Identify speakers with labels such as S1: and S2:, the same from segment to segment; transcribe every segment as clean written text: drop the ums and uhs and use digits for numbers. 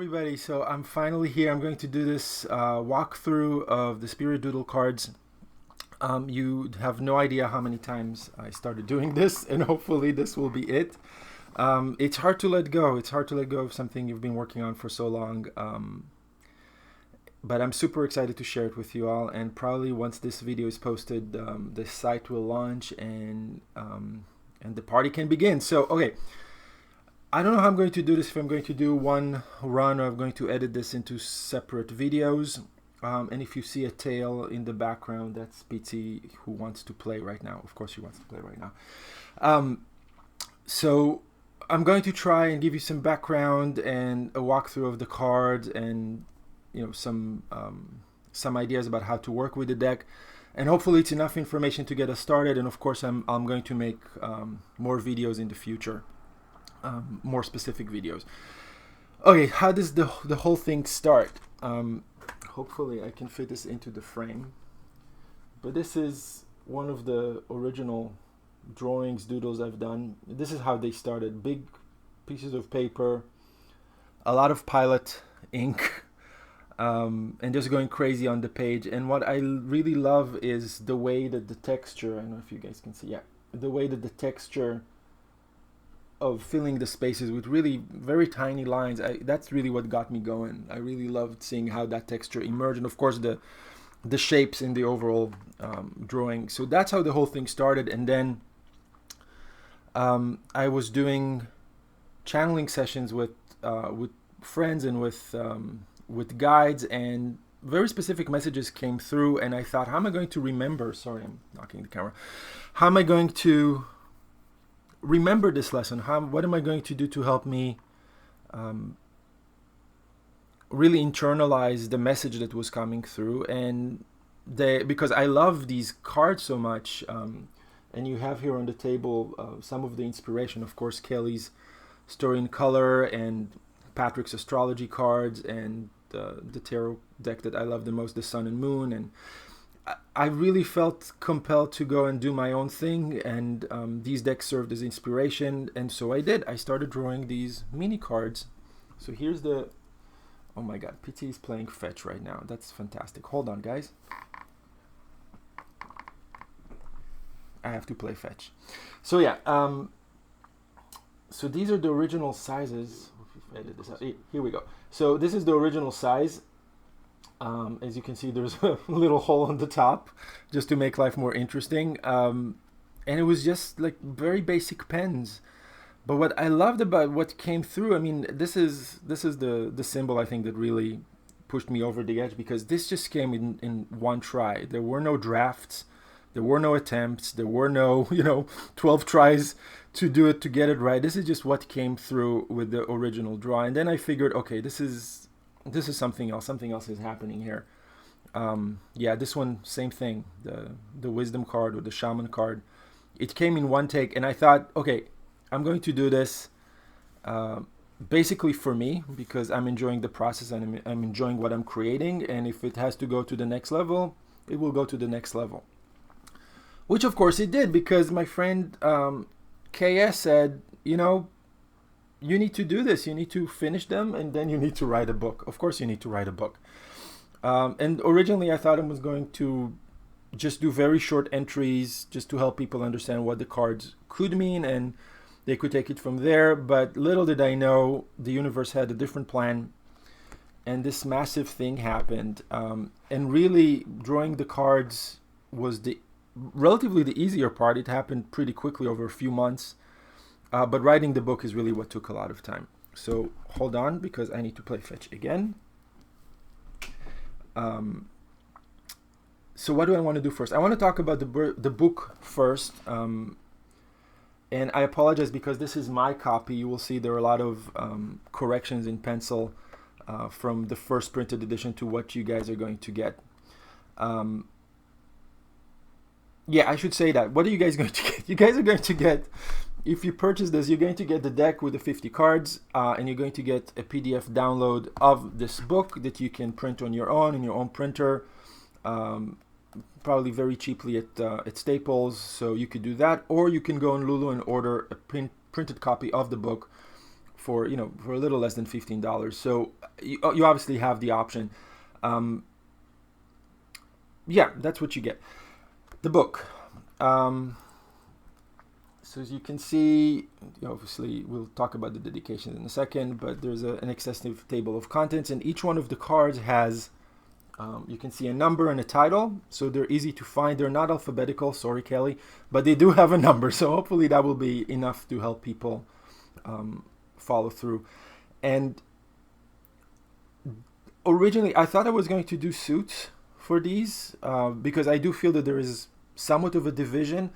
S1: everybody. So I'm finally here. I'm going to do this walkthrough of the Spirit Doodle cards. You have no idea how many times I started doing this, and hopefully this will be it. It's hard to let go. It's hard to let go of something you've been working on for so long. But I'm super excited to share it with you all. And probably once this video is posted, the site will launch and the party can begin. So, okay. I don't know how I'm going to do this, if I'm going to do one run or I'm going to edit this into separate videos. And if you see a tail in the background, that's Pizzi who wants to play right now. Of course she wants to play right now. So I'm going to try and give you some background and a walkthrough of the cards and some ideas about how to work with the deck. And hopefully it's enough information to get us started. And of course I'm going to make more videos in the future. More specific videos. Okay, how does the whole thing start? Hopefully I can fit this into the frame. But this is one of the original drawings, doodles I've done. This is how they started. Big pieces of paper, a lot of Pilot ink, and just going crazy on the page. And what I really love is the way that the texture, I don't know if you guys can see, yeah, the way that the texture of filling the spaces with really very tiny lines. That's really what got me going. I really loved seeing how that texture emerged, and of course the shapes in the overall drawing. So that's how the whole thing started. And then I was doing channeling sessions with friends and with guides, and very specific messages came through, and I thought, how am I going to remember? Sorry, I'm knocking the camera. How am I going to remember this lesson? What am I going to do to help me really internalize the message that was coming through? And because I love these cards so much, and you have here on the table some of the inspiration, of course, Kelly's Story in Color and Patrick's astrology cards, and the tarot deck that I love the most, the Sun and Moon. And I really felt compelled to go and do my own thing, and these decks served as inspiration, and so I did. I started drawing these mini cards. So here's the, oh my god, PT is playing fetch right now. That's fantastic. Hold on, guys. I have to play fetch. So yeah, so these are the original sizes. Edit this out. Here we go. So this is the original size. As you can see, there's a little hole on the top just to make life more interesting. And it was just like very basic pens. But what I loved about what came through, I mean, this is the symbol I think that really pushed me over the edge, because this just came in one try. There were no drafts, there were no attempts, there were no 12 tries to do it, to get it right. This is just what came through with the original draw. And then I figured, okay, this is something else. Something else is happening here. Yeah, this one, same thing. The wisdom card or the shaman card. It came in one take, and I thought, okay, I'm going to do this basically for me, because I'm enjoying the process and I'm enjoying what I'm creating. And if it has to go to the next level, it will go to the next level. Which of course it did, because my friend KS said, you need to do this. You need to finish them, and then you need to write a book. Of course you need to write a book. And originally I thought I was going to just do very short entries just to help people understand what the cards could mean, and they could take it from there. But little did I know, the universe had a different plan, and this massive thing happened. And really, drawing the cards was relatively the easier part. It happened pretty quickly over a few months. But writing the book is really what took a lot of time. So hold on, because I need to play fetch again. So what do I want to do first? I want to talk about the book first. And I apologize, because this is my copy. You will see there are a lot of corrections in pencil from the first printed edition to what you guys are going to get. Yeah, I should say that. What are you guys going to get? You guys are going to get, if you purchase this, you're going to get the deck with the 50 cards, and you're going to get a PDF download of this book that you can print on your own in your own printer, probably very cheaply at Staples. So you could do that, or you can go on Lulu and order a printed copy of the book for for a little less than $15. So you obviously have the option. Yeah, that's what you get. The book. So as you can see, obviously we'll talk about the dedication in a second, but there's an extensive table of contents, and each one of the cards has, you can see a number and a title, so they're easy to find. They're not alphabetical, sorry Kelly, but they do have a number, so hopefully that will be enough to help people follow through. And originally I thought I was going to do suits for these, because I do feel that there is somewhat of a division,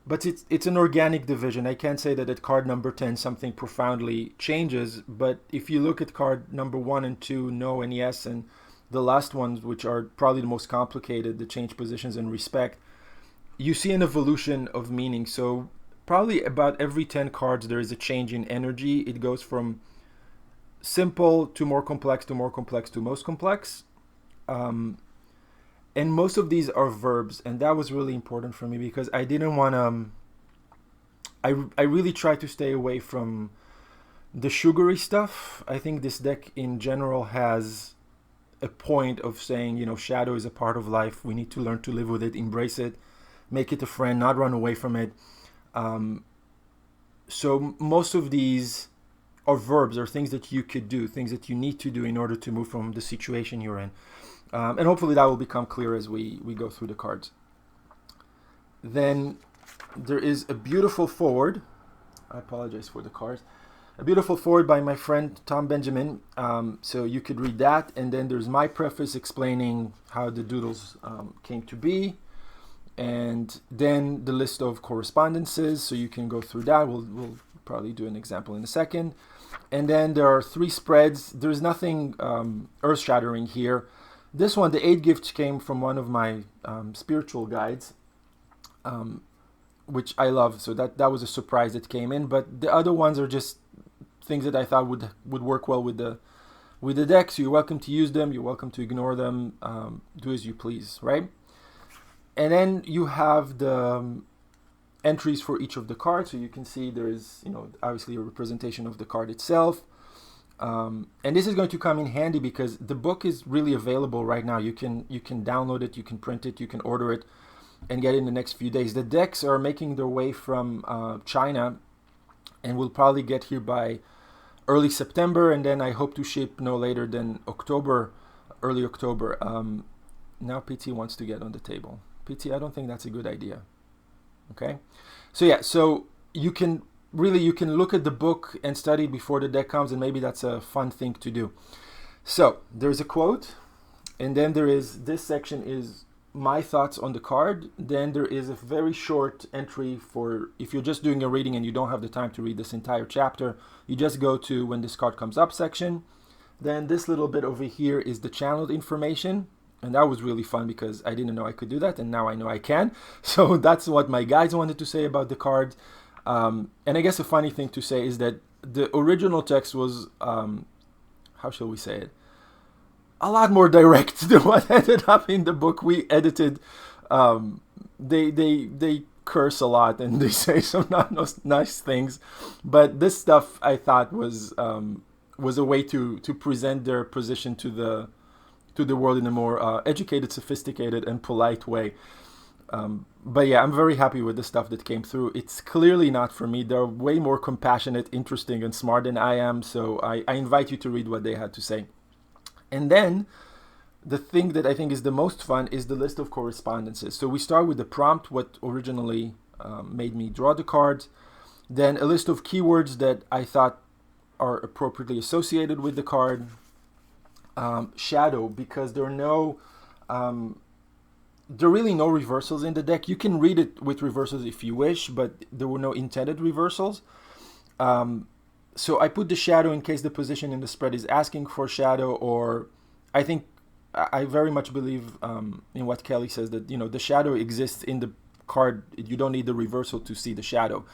S1: but it's an organic division. I can't say that at card number 10 something profoundly changes, but if you look at card number 1 and 2, no and yes, and the last ones, which are probably the most complicated, the change positions and respect, you see an evolution of meaning. So probably about every 10 cards there is a change in energy. It goes from simple to more complex to more complex to most complex. And most of these are verbs, and that was really important for me because I didn't want to... I really try to stay away from the sugary stuff. I think this deck in general has a point of saying, shadow is a part of life. We need to learn to live with it, embrace it, make it a friend, not run away from it. So most of these are verbs, or things that you could do, things that you need to do in order to move from the situation you're in. And hopefully that will become clear as we go through the cards. Then there is a beautiful foreword. I apologize for the cards. A beautiful foreword by my friend Tom Benjamin. So you could read that. And then there's my preface explaining how the doodles came to be. And then the list of correspondences. So you can go through that. We'll probably do an example in a second. And then there are 3 spreads. There's nothing earth-shattering here. This one, the 8 gifts, came from one of my spiritual guides, which I love. So that was a surprise that came in. But the other ones are just things that I thought would work well with the deck. So you're welcome to use them. You're welcome to ignore them. Do as you please, right? And then you have the entries for each of the cards. So you can see there is, obviously a representation of the card itself. And this is going to come in handy because the book is really available right now. You can download it, you can print it, you can order it, and get it in the next few days. The decks are making their way from China, and will probably get here by early September, and then I hope to ship no later than October, early October. Now PT wants to get on the table. PT, I don't think that's a good idea. Okay, so yeah, so you can look at the book and study before the deck comes, and maybe that's a fun thing to do. So there's a quote, and then there is, this section is my thoughts on the card. Then there is a very short entry for if you're just doing a reading and you don't have the time to read this entire chapter, you just go to when this card comes up section. Then this little bit over here is the channeled information. And that was really fun because I didn't know I could do that, and now I know I can. So that's what my guides wanted to say about the card. And I guess a funny thing to say is that the original text was, how shall we say it, a lot more direct than what ended up in the book we edited. They curse a lot and they say some not nice things, but this stuff I thought was a way to present their position to the world in a more educated, sophisticated, and polite way. But yeah, I'm very happy with the stuff that came through. It's clearly not for me. They're way more compassionate, interesting, and smart than I am. So I invite you to read what they had to say. And then the thing that I think is the most fun is the list of correspondences. So we start with the prompt, what originally made me draw the cards. Then a list of keywords that I thought are appropriately associated with the card. Shadow, because there are really no reversals in the deck. You can read it with reversals if you wish, but there were no intended reversals. So I put the shadow in case the position in the spread is asking for shadow, or I very much believe in what Kelly says, that the shadow exists in the card. You don't need the reversal to see the shadow.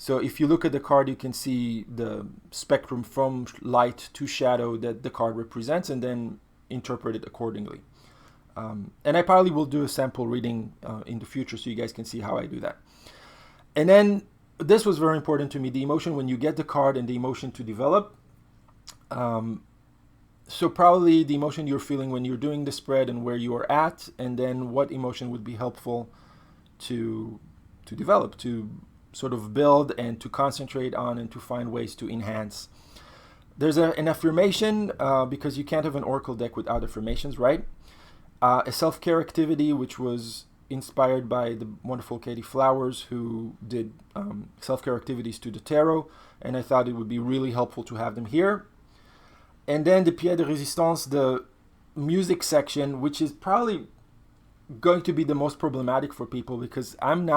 S1: So if you look at the card, you can see the spectrum from light to shadow that the card represents, and then interpret it accordingly. And I probably will do a sample reading in the future so you guys can see how I do that. And then this was very important to me, the emotion when you get the card and the emotion to develop. So probably the emotion you're feeling when you're doing the spread and where you are at, and then what emotion would be helpful to develop, to sort of build and to concentrate on and to find ways to enhance. There's an affirmation, because you can't have an oracle deck without affirmations, right? A self-care activity, which was inspired by the wonderful Katie Flowers, who did self-care activities to the tarot, and I thought it would be really helpful to have them here. And then the pièce de résistance, the music section, which is probably going to be the most problematic for people, because I am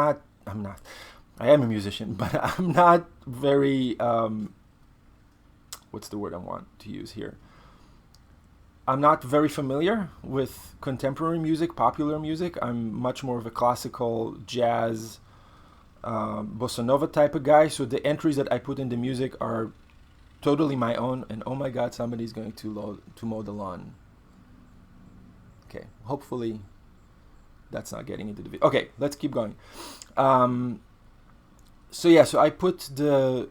S1: a musician, but I'm not very, what's the word I want to use here? I'm not very familiar with contemporary music, popular music. I'm much more of a classical, jazz, bossa nova type of guy. So the entries that I put in the music are totally my own. And oh my God, somebody's going to mow the lawn. Okay, hopefully that's not getting into the video. Okay, let's keep going. So I put the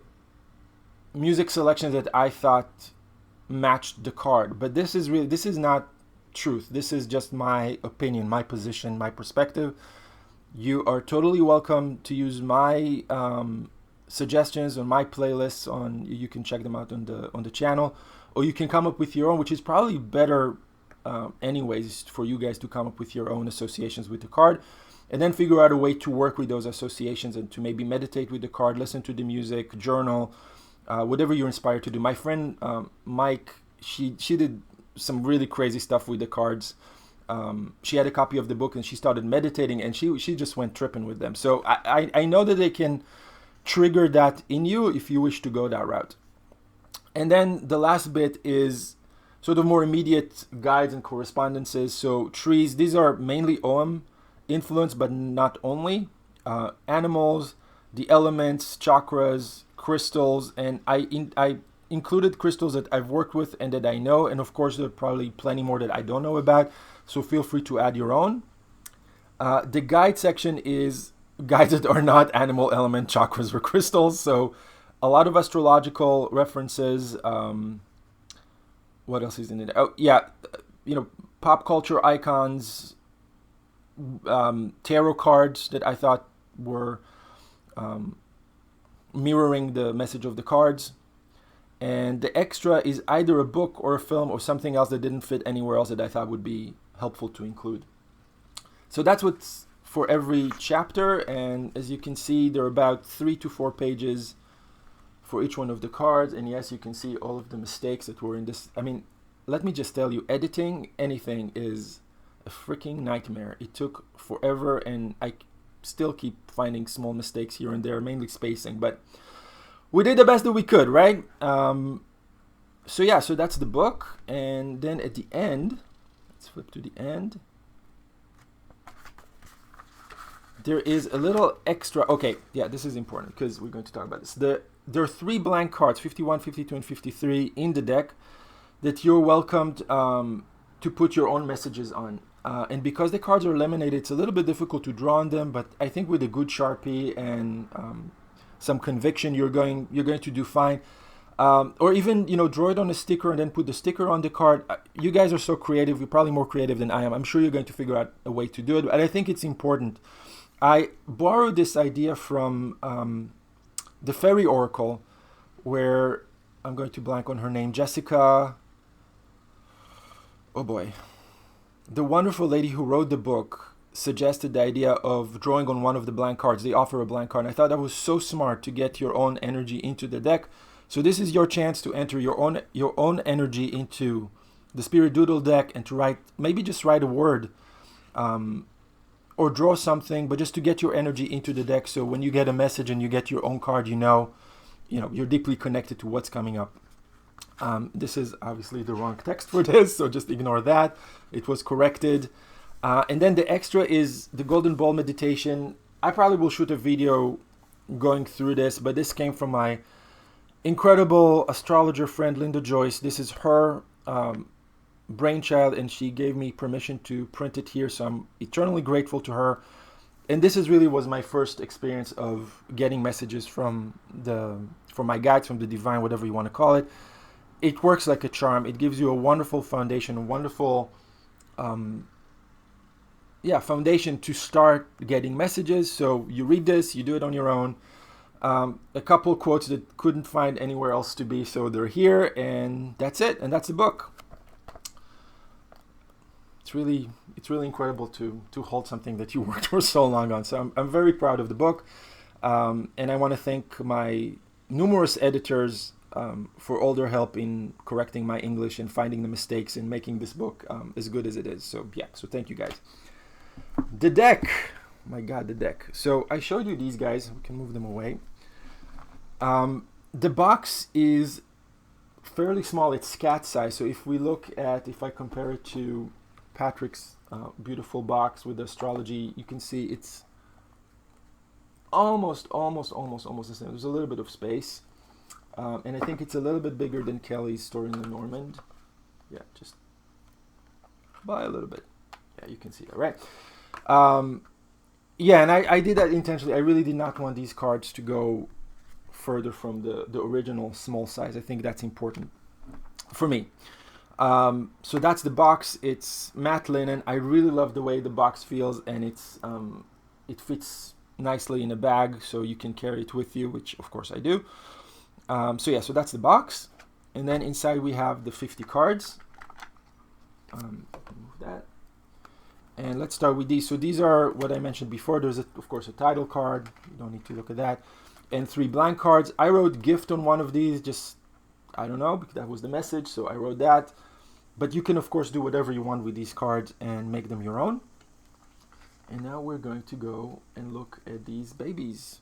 S1: music selections that I thought matched the card, but this is not truth. This is just my opinion, my position, my perspective. You are totally welcome to use my suggestions on my playlists. You can check them out on the channel, or you can come up with your own, which is probably better anyways, for you guys to come up with your own associations with the card, and then figure out a way to work with those associations and to maybe meditate with the card, listen to the music, journal, whatever you're inspired to do. My friend Mike, she did some really crazy stuff with the cards. She had a copy of the book and she started meditating, and she just went tripping with them. So I know that they can trigger that in you if you wish to go that route. And then the last bit is sort of more immediate guides and correspondences. So trees, these are mainly OM influenced, but not only. Animals, the elements, chakras, crystals, and I included crystals that I've worked with and that I know, and of course there are probably plenty more that I don't know about, so feel free to add your own. The guide section is guides that are not animal, element, chakras, or crystals, so a lot of astrological references. What else is in it? Oh yeah, pop culture icons, tarot cards that I thought were mirroring the message of the cards. And the extra is either a book or a film or something else that didn't fit anywhere else that I thought would be helpful to include. So that's what's for every chapter, and as you can see, there are about 3 to 4 pages for each one of the cards. And yes, you can see all of the mistakes that were in this. I mean, let me just tell you, editing anything is a freaking nightmare. It took forever, and I still keep finding small mistakes here and there, mainly spacing, but we did the best that we could, right? So that's the book. And then at the end, let's flip to the end, there is a little extra. Okay, yeah, this is important because we're going to talk about this. There are 3 blank cards, 51, 52, and 53 in the deck that you're welcomed to put your own messages on. And because the cards are laminated, it's a little bit difficult to draw on them, but I think with a good Sharpie and some conviction, you're going to do fine. Or even, draw it on a sticker and then put the sticker on the card. You guys are so creative. You're probably more creative than I am. I'm sure you're going to figure out a way to do it, but I think it's important. I borrowed this idea from the Fairy Oracle, where I'm going to blank on her name, Jessica. Oh boy. The wonderful lady who wrote the book suggested the idea of drawing on one of the blank cards. They offer a blank card. And I thought that was so smart to get your own energy into the deck. So this is your chance to enter your own energy into the Spirit Doodle deck and to write a word, or draw something, but just to get your energy into the deck. So when you get a message and you get your own card, you're deeply connected to what's coming up. This is obviously the wrong text for this, so just ignore that. It was corrected. And then the extra is the Golden Ball meditation. I probably will shoot a video going through this, but this came from my incredible astrologer friend, Linda Joyce. This is her brainchild, and she gave me permission to print it here, so I'm eternally grateful to her. and this is really was my first experience of getting messages from my guides, from the divine, whatever you want to call it. It works like a charm. It gives you a wonderful foundation, a wonderful foundation to start getting messages. So you read this, you do it on your own. A couple quotes that couldn't find anywhere else to be, so they're here, and that's it, and that's the book. It's really incredible to hold something that you worked for so long on. So I'm very proud of the book, and I want to thank my numerous editors for all their help in correcting my English and finding the mistakes and making this book as good as it is. So yeah, so thank you guys. The deck, my God, the deck. So I showed you these guys. We can move them away. The box is fairly small. It's cat size. So if I compare it to Patrick's beautiful box with astrology, you can see it's almost the same. There's a little bit of space, and I think it's a little bit bigger than Kelly's Story in the Normand. Yeah, just by a little bit. Yeah, you can see that, right? Yeah, and I did that intentionally. I really did not want these cards to go further from the original small size. I think that's important for me. So that's the box. It's matte linen. I really love the way the box feels, and it fits nicely in a bag, so you can carry it with you, which of course I do. So yeah, so that's the box, and then inside we have the 50 cards. Move that. And let's start with these. So these are what I mentioned before. There's, of course, a title card. You don't need to look at that. And 3 blank cards. I wrote gift on one of these. Just, I don't know, because that was the message. So I wrote that. But you can, of course, do whatever you want with these cards and make them your own. And now we're going to go and look at these babies.